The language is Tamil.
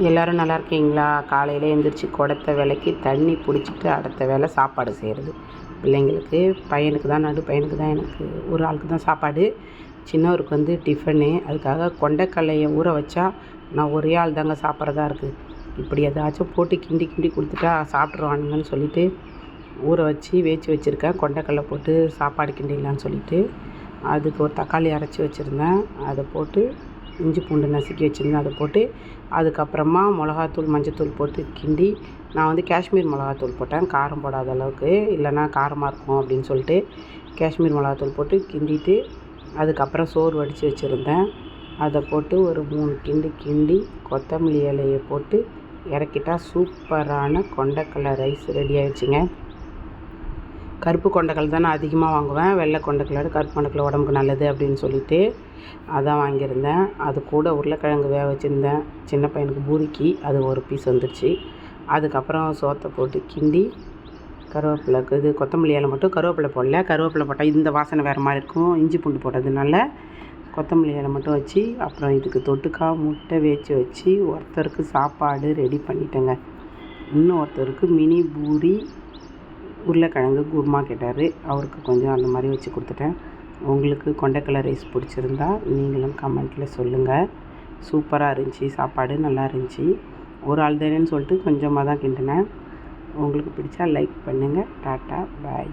எல்லோரும் நல்லா இருக்கீங்களா? காலையில் எழுந்திரிச்சி குடத்த விளக்கி தண்ணி பிடிச்சிட்டு அடுத்த வேலை சாப்பாடு செய்கிறது. பிள்ளைங்களுக்கு பையனுக்கு தான் பையனுக்கு தான் எனக்கு ஒரு ஆளுக்கு தான் சாப்பாடு. சின்னவருக்கு வந்து டிஃபனு. அதுக்காக கொண்டைக்கல்லையை ஊற வச்சா நான் ஒரே ஆள் தாங்க சாப்பிட்றதா இருக்குது. இப்படி ஏதாச்சும் போட்டு கிண்டி கிண்டி கொடுத்துட்டா சாப்பிட்ருவானுங்கன்னு சொல்லிவிட்டு ஊற வச்சு வேச்சு வச்சுருக்கேன். கொண்டைக்கல்லை போட்டு சாப்பாடு கிண்டிடலான்னு சொல்லிவிட்டு அதுக்கு ஒரு தக்காளி அரைச்சி வச்சுருந்தேன். அதை போட்டு இஞ்சி பூண்டு நசுக்கி வச்சுருந்தேன். அதை போட்டு அதுக்கப்புறமா மிளகாத்தூள் மஞ்சத்தூள் போட்டு கிண்டி நான் வந்து காஷ்மீர் மிளகாத்தூள் போட்டேன், காரம் போடாத அளவுக்கு, இல்லைன்னா காரமாக இருக்கும் அப்படின்னு சொல்லிட்டு காஷ்மீர் மிளகாத்தூள் போட்டு கிண்டிட்டு அதுக்கப்புறம் சோறு வடித்து வச்சுருந்தேன். அதை போட்டு ஒரு 3 கிண்டி கிண்டி கொத்தமல்லி இலையை போட்டு இறக்கிட்டா சூப்பரான கொண்டைக்கடலை ரைஸ் ரெடி ஆகிடுச்சிங்க. கருப்பு கொண்டைக்கடலை தான் நான் அதிகமாக வாங்குவேன். வெள்ளை கொண்டைக்கடலை கருப்பு கொண்டைக்கடலை உடம்புக்கு நல்லது அப்படின்னு சொல்லிட்டு அதான் வாங்கியிருந்தேன். அது கூட உருளைக்கிழங்கு வேக வச்சுருந்தேன். சின்ன பையனுக்கு பூரிக்கு அது ஒரு பீஸ் வந்துடுச்சு. அதுக்கப்புறம் சோத்தை போட்டு கிண்டி கருவேப்பிலை கொத்தமல்லி இலை மட்டும் கருவேப்பிலை போடல. கருவேப்பிலை போட்டால் இந்த வாசனை வேறு மாதிரி இருக்கும். இஞ்சி பூண்டு போட்டதுனால கொத்தமல்லி இலை மட்டும் வச்சு அப்புறம் இதுக்கு தொட்டுக்கா முட்டை வேச்சு வச்சு ஒருத்தருக்கு சாப்பாடு ரெடி பண்ணிட்டேங்க. இன்னும் ஒருத்தருக்கு மினி பூரி உருளைக்கிழங்கு குருமா கேட்டார். அவருக்கு கொஞ்சம் அந்த மாதிரி வச்சு கொடுத்துட்டேன். உங்களுக்கு கொண்டைக்கடலை ரைஸ் பிடிச்சிருந்தா நீங்களும் கமெண்ட்டில் சொல்லுங்கள். சூப்பராக இருந்துச்சு, சாப்பாடு நல்லா இருந்துச்சு. ஒரு ஆள் தானேன்னு சொல்லிட்டு கொஞ்சமாக தான் கிண்டினேன். உங்களுக்கு பிடிச்சா லைக் பண்ணுங்கள். டாட்டா பாய்.